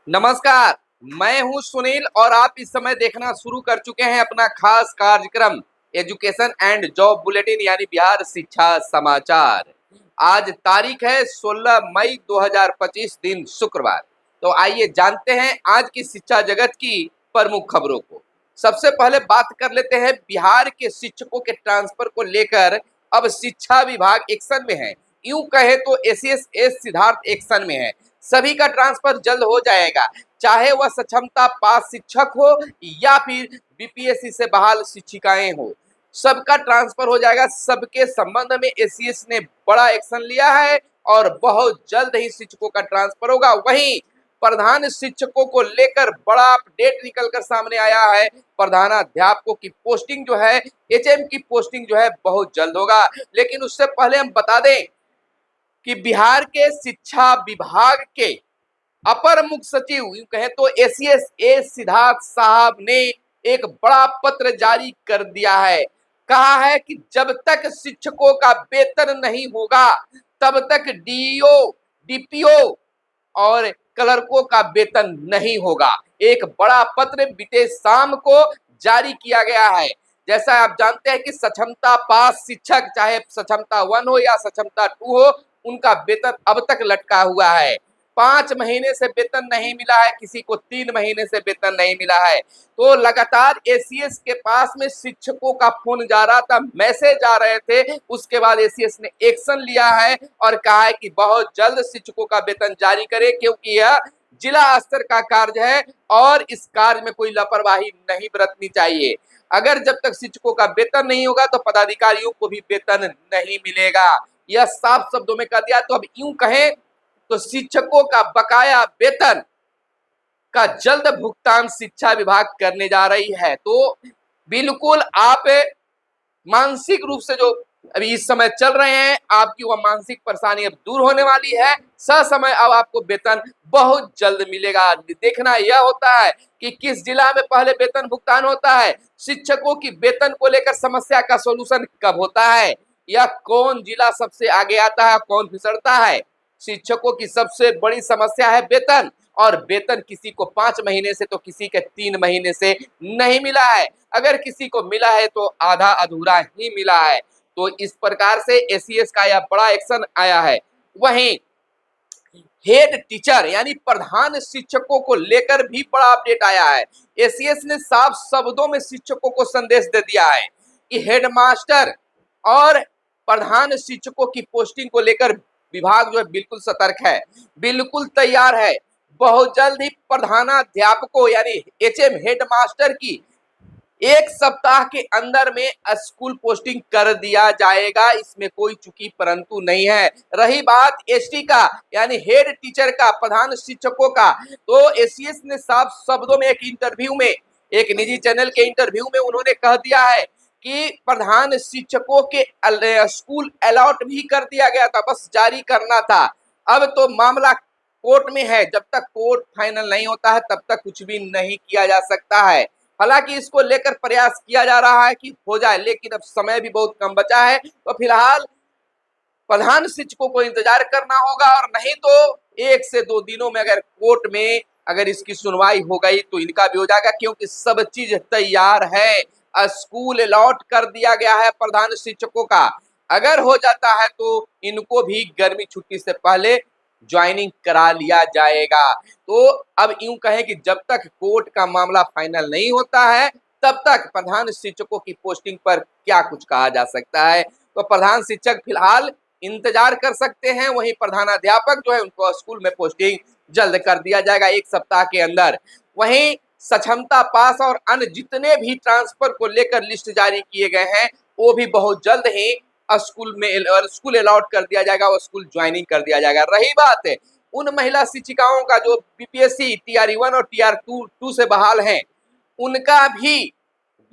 नमस्कार। मैं हूं सुनील और आप इस समय देखना शुरू कर चुके हैं अपना खास कार्यक्रम एजुकेशन एंड जॉब बुलेटिन यानी बिहार शिक्षा समाचार। आज तारीख है 16 मई 2025 दिन शुक्रवार। तो आइए जानते हैं आज की शिक्षा जगत की प्रमुख खबरों को। सबसे पहले बात कर लेते हैं बिहार के शिक्षकों के ट्रांसफर को लेकर। अब शिक्षा विभाग एक्शन में है, यूं कहे तो एसीएस सिद्धार्थ एक्शन में है। सभी का ट्रांसफर जल्द हो जाएगा, चाहे वह सक्षमता पास शिक्षक हो या फिर बीपीएससी से बहाल शिक्षिकाएं हो, सबका ट्रांसफर हो जाएगा। सबके संबंध में एसीएस ने बड़ा एक्शन लिया है और बहुत जल्द ही शिक्षकों का ट्रांसफर होगा। वहीं प्रधान शिक्षकों को लेकर बड़ा अपडेट निकलकर सामने आया है। प्रधानाध्यापकों की पोस्टिंग जो है, एचएम की पोस्टिंग जो है बहुत जल्द होगा। लेकिन उससे पहले हम बता दें कि बिहार के शिक्षा विभाग के अपर मुख्य सचिव यूं कहें तो एसीएस सिद्धार्थ साहब ने एक बड़ा पत्र जारी कर दिया है। कहा है कि जब तक शिक्षकों का वेतन नहीं होगा तब तक डीईओ, डीपीओ और क्लर्कों का वेतन नहीं होगा। एक बड़ा पत्र बीते शाम को जारी किया गया है। जैसा आप जानते हैं कि सक्षमता पास शिक्षक, चाहे सक्षमता 1 हो या सक्षमता 2 हो, उनका वेतन अब तक लटका हुआ है। 5 महीने से वेतन नहीं मिला है, किसी को 3 महीने से वेतन नहीं मिला है। तो लगातार एसीएस के पास में शिक्षकों का फोन जा रहा था, मैसेज आ रहे थे। उसके बाद एसीएस ने एक्शन लिया है और कहा है कि बहुत जल्द शिक्षकों का वेतन जारी करे, क्योंकि यह जिला स्तर का कार्य है और इस कार्य में कोई लापरवाही नहीं बरतनी चाहिए। अगर जब तक शिक्षकों का वेतन नहीं होगा तो पदाधिकारियों को भी वेतन नहीं मिलेगा। यह साफ शब्दों में कह दिया। तो अब यूं कहें तो शिक्षकों का बकाया वेतन का जल्द भुगतान शिक्षा विभाग करने जा रही है। तो बिल्कुल आप मानसिक रूप से जो अभी इस समय चल रहे हैं, आपकी वह मानसिक परेशानी अब दूर होने वाली है। समय अब आपको वेतन बहुत जल्द मिलेगा। देखना यह होता है कि किस जिला में पहले वेतन भुगतान होता है, शिक्षकों की वेतन को लेकर समस्या का सॉल्यूशन कब होता है, या कौन जिला सबसे आगे आता है, कौन फिसलता है। शिक्षकों की सबसे बड़ी समस्या है वेतन, और वेतन किसी को 5 महीने से तो किसी के 3 महीने से नहीं मिला है। अगर किसी को मिला है तो आधा अधूरा ही मिला है। तो इस प्रकार से एसीएस का यह बड़ा एक्शन आया है। वहीं हेड टीचर यानी प्रधान शिक्षकों को लेकर भी बड़ा अपडेट आया है। एसीएस ने साफ शब्दों में शिक्षकों को संदेश दे दिया है कि हेडमास्टर और प्रधान शिक्षकों की पोस्टिंग को लेकर विभाग जो है बिल्कुल सतर्क है, बिल्कुल तैयार है। बहुत जल्द ही प्रधानाध्यापकों यानी एचएम हेडमास्टर की 1 सप्ताह के अंदर में स्कूल पोस्टिंग कर दिया जाएगा, इसमें कोई चूकी परंतु नहीं है। रही बात एसटी का यानी हेड टीचर का, प्रधान शिक्षकों का, तो एसीएस ने साफ शब्दों में एक इंटरव्यू में, एक निजी चैनल के इंटरव्यू में उन्होंने कह दिया है कि प्रधान शिक्षकों के स्कूल अलॉट भी कर दिया गया था, बस जारी करना था। अब तो मामला कोर्ट में है, जब तक कोर्ट फाइनल नहीं होता है तब तक कुछ भी नहीं किया जा सकता है। हालांकि इसको लेकर प्रयास किया जा रहा है कि हो जाए, लेकिन अब समय भी बहुत कम बचा है। तो फिलहाल प्रधान शिक्षकों को इंतजार करना होगा, और नहीं तो 1 से 2 दिनों में अगर कोर्ट में अगर इसकी सुनवाई हो गई तो इनका भी हो जाएगा, क्योंकि सब चीज तैयार है। स्कूल अलॉट कर दिया गया है प्रधान शिक्षकों का। अगर हो जाता है तो इनको भी गर्मी छुट्टी से पहले ज्वाइनिंग करा लिया जाएगा। तो अब यूं कहें कि जब तक कोर्ट का मामला फाइनल नहीं होता है तब तक प्रधान शिक्षकों की पोस्टिंग पर क्या कुछ कहा जा सकता है। तो प्रधान शिक्षक फिलहाल इंतजार कर सकते हैं, वहीं प्रधानाध्यापक जो है उनको स्कूल में पोस्टिंग जल्द कर दिया जाएगा 1 सप्ताह के अंदर। वहीं सक्षमता पास और अन्य जितने भी ट्रांसफर को लेकर लिस्ट जारी किए गए हैं वो भी बहुत जल्द ही स्कूल अलॉट कर दिया जाएगा और स्कूल ज्वाइनिंग कर दिया जाएगा। रही बात है उन महिला शिक्षिकाओं का जो बीपीएससी टीआर 1 और टीआर 2 से बहाल हैं, उनका भी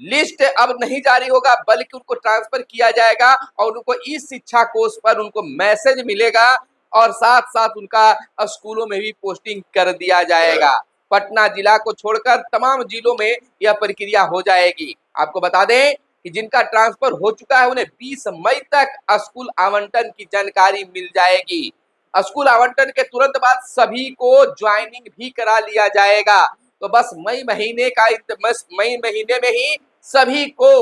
लिस्ट अब नहीं जारी होगा, बल्कि उनको ट्रांसफर किया जाएगा और उनको इस शिक्षा कोष पर उनको मैसेज मिलेगा, और साथ साथ उनका स्कूलों में भी पोस्टिंग कर दिया जाएगा। पटना जिला को छोड़कर तमाम जिलों में यह प्रक्रिया हो जाएगी। आपको बता दें कि जिनका ट्रांसफर हो चुका है उन्हें 20 मई तक स्कूल आवंटन की जानकारी मिल जाएगी। स्कूल आवंटन के तुरंत बाद सभी को ज्वाइनिंग भी करा लिया जाएगा। तो बस मई महीने में ही सभी को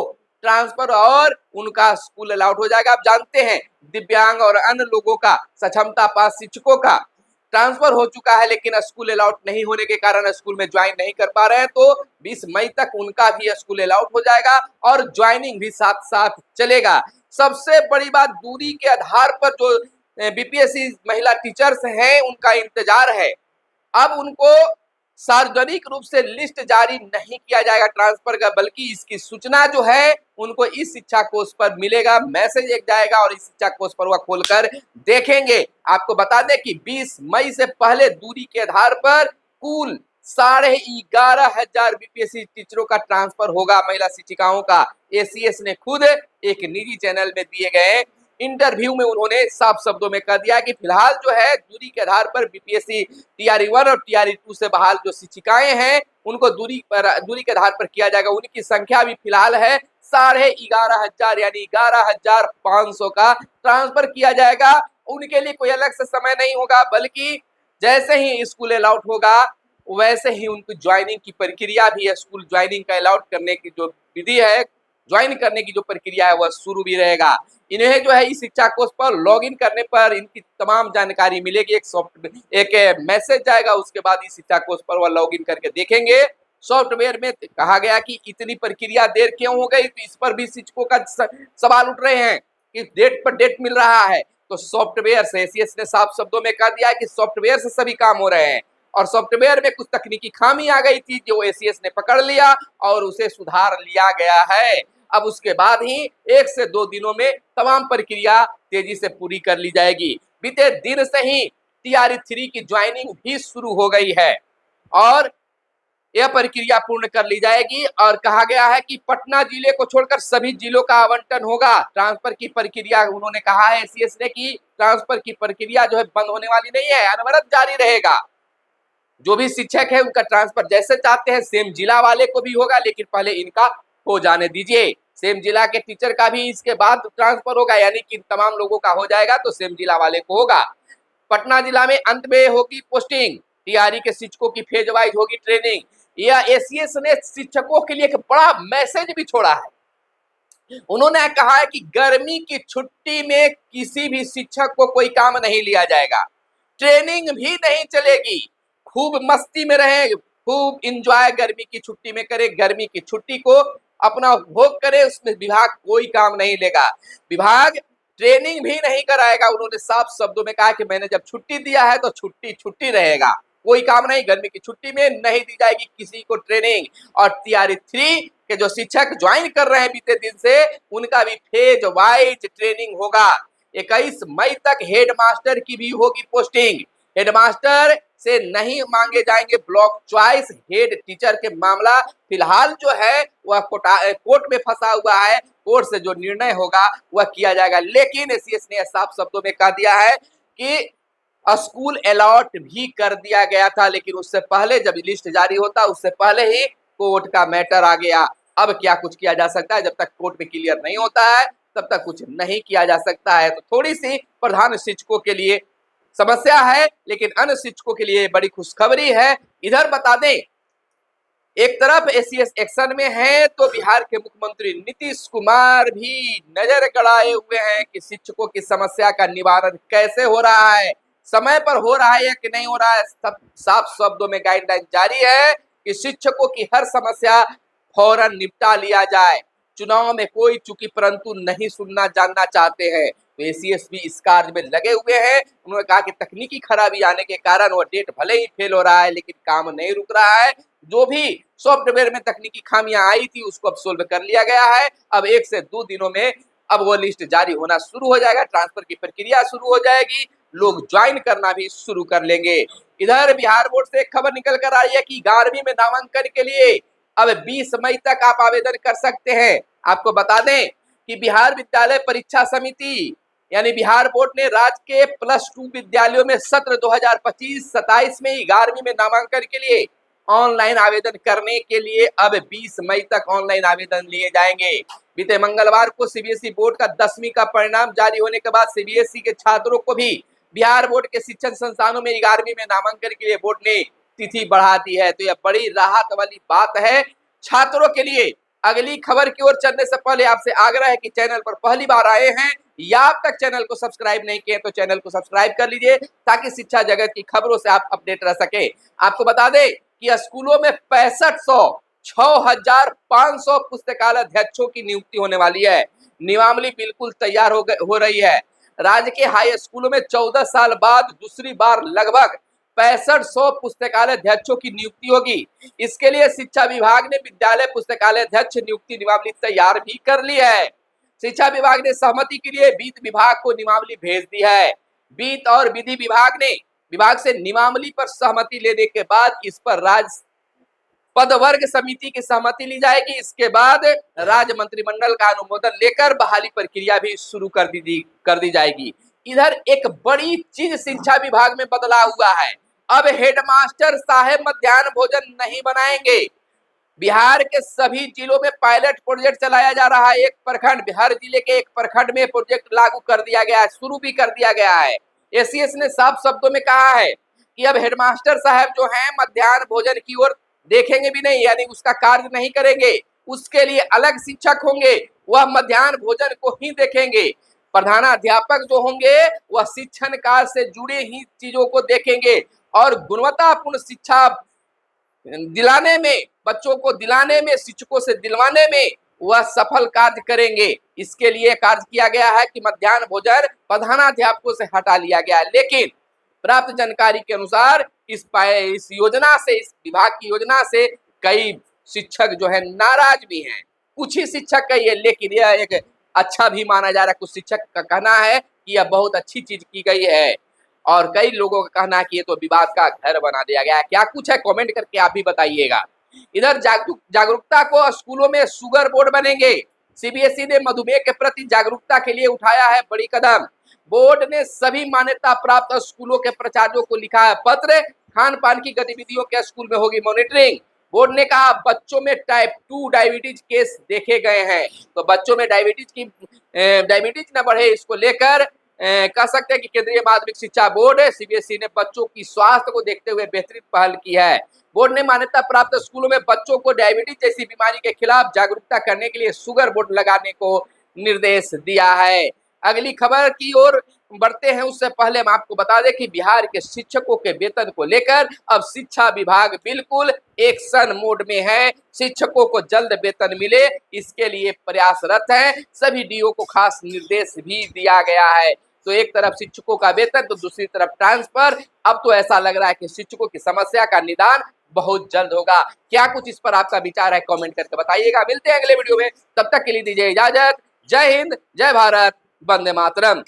ट्रांसफर और उनका स्कूल अलाउट हो जाएगा। आप जानते हैं दिव्यांग और अन्य लोगों का, सक्षमता पास शिक्षकों का ट्रांसफर हो चुका है, लेकिन स्कूल अलाउट नहीं होने के कारण स्कूल में ज्वाइन नहीं कर पा रहे हैं। तो 20 मई तक उनका भी स्कूल अलाउट हो जाएगा और ज्वाइनिंग भी साथ साथ चलेगा। सबसे बड़ी बात, दूरी के आधार पर जो बीपीएससी महिला टीचर्स हैं उनका इंतजार है। अब उनको सार्वजनिक रूप से लिस्ट जारी नहीं किया जाएगा ट्रांसफर का, बल्कि इसकी सूचना जो है उनको इस शिक्षा कोष पर मिलेगा, मैसेज एक जाएगा और इस शिक्षा कोष पर वह खोलकर देखेंगे। आपको बता दें कि 20 मई से पहले दूरी के आधार पर कुल 11,500 बीपीएससी टीचरों का ट्रांसफर होगा, महिला शिक्षिकाओं का। एसीएस ने खुद एक निजी चैनल में दिए गए इंटरव्यू में उन्होंने साफ शब्दों में कह दिया कि फिलहाल जो है दूरी के आधार पर बीपीएससी टीआरई 1 और टीआरई 2 से बहाल जो शिक्षिकाएं हैं उनको दूरी के आधार पर किया जाएगा। उनकी संख्या भी फिलहाल है 11,500 यानी 11,500 का ट्रांसफर किया जाएगा। उनके लिए कोई अलग से समय नहीं होगा, बल्कि जैसे ही स्कूल अलाउट होगा वैसे ही उनकी ज्वाइनिंग की प्रक्रिया भी है। स्कूल ज्वाइनिंग का अलाउट करने की जो विधि है, ज्वाइन करने की जो प्रक्रिया है वह शुरू भी रहेगा। इन्हें जो है इस शिक्षा कोष पर लॉगिन करने पर इनकी तमाम जानकारी मिलेगी। एक मैसेज जाएगा, उसके बाद इस शिक्षा कोष पर वह लॉगिन करके देखेंगे। सॉफ्टवेयर में कहा गया कि इतनी प्रक्रिया देर क्यों हो गई, तो इस पर भी शिक्षकों का सवाल उठ रहे हैं कि डेट पर डेट मिल रहा है। तो सॉफ्टवेयर से एसीएस ने साफ शब्दों में कह दिया है कि सॉफ्टवेयर से सभी काम हो रहे हैं और सॉफ्टवेयर में कुछ तकनीकी खामी आ गई थी जो एसीएस ने पकड़ लिया और उसे सुधार लिया गया है। अब उसके बाद ही 1 से 2 दिनों में तमाम प्रक्रिया तेजी से पूरी कर ली जाएगी। बीते दिन से ही टीआरई 3 की ज्वाइनिंग भी शुरू हो गई है और यह प्रक्रिया पूर्ण कर ली जाएगी और कहा गया है कि पटना जिले को छोड़कर सभी जिलों का आवंटन होगा। ट्रांसफर की प्रक्रिया उन्होंने कहा है एसीएस ने कि ट्रांसफर की प्रक्रिया जो है बंद होने वाली नहीं है, अनवरत जारी रहेगा। जो भी शिक्षक है उनका ट्रांसफर जैसे चाहते हैं सेम जिला वाले को भी होगा, लेकिन पहले इनका हो जाने दीजिए। सेम जिला के टीचर का भी इसके बाद ट्रांसफर होगा, यानी कि तमाम लोगों का हो जाएगा तो सेम जिला वाले को होगा। पटना जिला में अंत में होगी पोस्टिंग, टीआरई के शिक्षकों की फेज वाइज होगी ट्रेनिंग। यह एसीएस ने शिक्षकों के लिए एक बड़ा मैसेज भी छोड़ा है। उन्होंने कहा है कि गर्मी की छुट्टी में किसी भी शिक्षक को कोई काम नहीं लिया जाएगा, ट्रेनिंग भी नहीं चलेगी, खूब मस्ती में रहे, खूब इंजॉय गर्मी की छुट्टी में करे, गर्मी की छुट्टी को अपना उपभोग करे, उसमें विभाग कोई काम नहीं लेगा, विभाग ट्रेनिंग भी नहीं कराएगा। उन्होंने साफ शब्दों में कहा कि मैंने जब छुट्टी दिया है तो छुट्टी छुट्टी रहेगा, कोई काम नहीं, गर्मी की छुट्टी में नहीं दी जाएगी किसी को ट्रेनिंग। और टीआरई 3 के जो शिक्षक ज्वाइन कर रहे हैं बीते दिन से उनका भी फेज वाइज ट्रेनिंग होगा। 21 मई तक हेडमास्टर की भी होगी पोस्टिंग। हेडमास्टर से नहीं मांगे जाएंगे ब्लॉक चॉइस, हेड टीचर के मामला फिलहाल जो है वह कोर्ट में फंसा हुआ है, कोर्ट से जो निर्णय होगा वह किया जाएगा। लेकिन एसीएस ने साफ शब्दों में कह दिया है कि स्कूल अलॉट भी कर दिया गया था, लेकिन उससे पहले जब लिस्ट जारी होता उससे पहले ही कोर्ट का मैटर आ गया। अब क्या कुछ किया जा सकता है, जब तक कोर्ट में क्लियर नहीं होता है तब तक कुछ नहीं किया जा सकता है। तो थोड़ी सी प्रधान शिक्षकों के लिए समस्या है, लेकिन अन्य शिक्षकों के लिए बड़ी खुशखबरी है। इधर बता दें, एक तरफ एसीएस एक्शन में है तो बिहार के मुख्यमंत्री नीतीश कुमार भी नजर गड़ाए हुए हैं कि शिक्षकों की समस्या का निवारण कैसे हो रहा है, समय पर हो रहा है या कि नहीं हो रहा है। सब साफ शब्दों में गाइडलाइन जारी है कि शिक्षकों की हर समस्या फौरन निपटा लिया जाए। चुनाव में कोई चूकी परंतु नहीं सुनना जानना चाहते हैं, तो एसीएस भी इस कार्य में लगे हुए हैं। उन्होंने कहा कि तकनीकी खराबी आने के कारण वो डेट भले ही फेल हो रहा है लेकिन काम नहीं रुक रहा है। जो भी सॉफ्टवेयर में तकनीकी खामियां आई थी उसको अब सोल्व कर लिया गया है। अब 1 से 2 दिनों में अब वो लिस्ट जारी होना शुरू हो जाएगा, ट्रांसफर की प्रक्रिया शुरू हो जाएगी, लोग ज्वाइन करना भी शुरू कर लेंगे। इधर बिहार बोर्ड से एक खबर निकल कर आई है कि 11वीं में नामांकन के लिए अब 20 मई तक आप आवेदन कर सकते हैं। आपको बता दें कि बिहार विद्यालय परीक्षा समिति यानी बिहार बोर्ड ने राज्य के +2 विद्यालयों में सत्र 2025-27 में 11वीं में नामांकन के लिए ऑनलाइन आवेदन करने के लिए अब 20 मई तक ऑनलाइन आवेदन लिए जाएंगे। बीते मंगलवार को सीबीएसई बोर्ड का 10वीं का परिणाम जारी होने के बाद सीबीएसई के छात्रों को भी बिहार बोर्ड के शिक्षण संस्थानों में 11वीं में नामांकन के लिए बोर्ड ने तिथि बढ़ा दी है। तो यह बड़ी राहत वाली बात है छात्रों के लिए। अगली खबर की ओर चलने से पहले आपसे आग्रह है कि चैनल पर पहली बार आए हैं या अब तक चैनल को सब्सक्राइब नहीं किए तो चैनल को सब्सक्राइब कर लीजिए ताकि शिक्षा जगत की खबरों से आप अपडेट रह सके। आपको बता दें कि स्कूलों में 6500 पुस्तकालय अध्यक्षों की नियुक्ति होने वाली है। नियमावली बिल्कुल तैयार हो रही है। राज्य के हाई स्कूलों में 14 साल बाद दूसरी बार लगभग 6500 पुस्तकालय अध्यक्षों की नियुक्ति होगी। इसके लिए शिक्षा विभाग ने विद्यालय पुस्तकालय अध्यक्ष नियुक्ति नियमावली तैयार भी कर ली है। शिक्षा विभाग ने सहमति के लिए वित्त विभाग को नियमावली भेज दी है। वित्त और विधि विभाग से नियमावली पर सहमति लेने के बाद इस पर राज्य पदवर्ग समिति की सहमति ली जाएगी। इसके बाद राज्य मंत्रिमंडल का अनुमोदन लेकर बहाली प्रक्रिया भी शुरू कर दी जाएगी। इधर एक बड़ी चीज शिक्षा विभाग में बदलाव हुआ है। अब हेडमास्टर साहब मध्याह्न भोजन नहीं बनाएंगे। बिहार के सभी जिलों में पायलट प्रोजेक्ट चलाया जा रहा है। एक प्रखंड, हर जिले के एक प्रखंड में प्रोजेक्ट लागू कर दिया गया है, शुरू भी कर दिया गया है। एसीएस ने साफ शब्दों में कहा है कि अब हेडमास्टर साहब जो हैं मध्याह्न भोजन की ओर देखेंगे भी नहीं, यानी उसका कार्य नहीं करेंगे। उसके लिए अलग शिक्षक होंगे, वह मध्याह्न भोजन को ही देखेंगे। प्रधानाध्यापक जो होंगे वह शिक्षण कार्य से जुड़े ही चीजों को देखेंगे और गुणवत्तापूर्ण शिक्षा दिलाने में, बच्चों को दिलाने में, शिक्षकों से दिलवाने में वह सफल कार्य करेंगे। इसके लिए कार्य किया गया है कि मध्याह्न भोजन प्रधानाध्यापकों से हटा लिया गया है। लेकिन प्राप्त जानकारी के अनुसार इस योजना से, इस विभाग की योजना से कई शिक्षक जो है नाराज भी हैं। कुछ ही शिक्षक का ये, लेकिन यह एक अच्छा भी माना जा रहा है। कुछ शिक्षक का कहना है कि यह बहुत अच्छी चीज की गई है और कई लोगों का कहना है कि ये तो विवाद का घर बना दिया गया है। क्या कुछ है कमेंट करके आप भी बताइएगा। इधर जागरूकता को स्कूलों में शुगर बोर्ड बनेंगे। सीबीएसई ने मधुमेह के प्रति जागरूकता के लिए उठाया है बड़ी कदम। बोर्ड ने सभी मान्यता प्राप्त स्कूलों के प्राचार्यों को लिखा है पत्र। खान पान की गतिविधियों के स्कूल में होगी मॉनिटरिंग। बोर्ड ने कहा बच्चों में टाइप 2 डायबिटीज केस देखे गए हैं, तो बच्चों में डायबिटीज न बढ़े, इसको लेकर कह सकते हैं कि केंद्रीय माध्यमिक शिक्षा बोर्ड सीबीएसई ने बच्चों की स्वास्थ्य को देखते हुए बेहतरीन पहल की है। बोर्ड ने मान्यता प्राप्त स्कूलों में बच्चों को डायबिटीज जैसी बीमारी के खिलाफ जागरूकता करने के लिए शुगर बोर्ड लगाने को निर्देश दिया है। अगली खबर की ओर बढ़ते हैं उससे पहले हम आपको बता दें कि बिहार के शिक्षकों के वेतन को लेकर अब शिक्षा विभाग बिल्कुल एक्शन मोड में है। शिक्षकों को जल्द वेतन मिले, इसके लिए प्रयासरत है। सभी डीओ को खास निर्देश भी दिया गया है। तो एक तरफ शिक्षकों का वेतन तो दूसरी तरफ ट्रांसफर। अब तो ऐसा लग रहा है कि शिक्षकों की समस्या का निदान बहुत जल्द होगा। क्या कुछ इस पर आपका विचार है, कमेंट करके बताइएगा। मिलते हैं अगले वीडियो में, तब तक के लिए दीजिए इजाजत। जय हिंद, जय भारत, वंदे मातरम।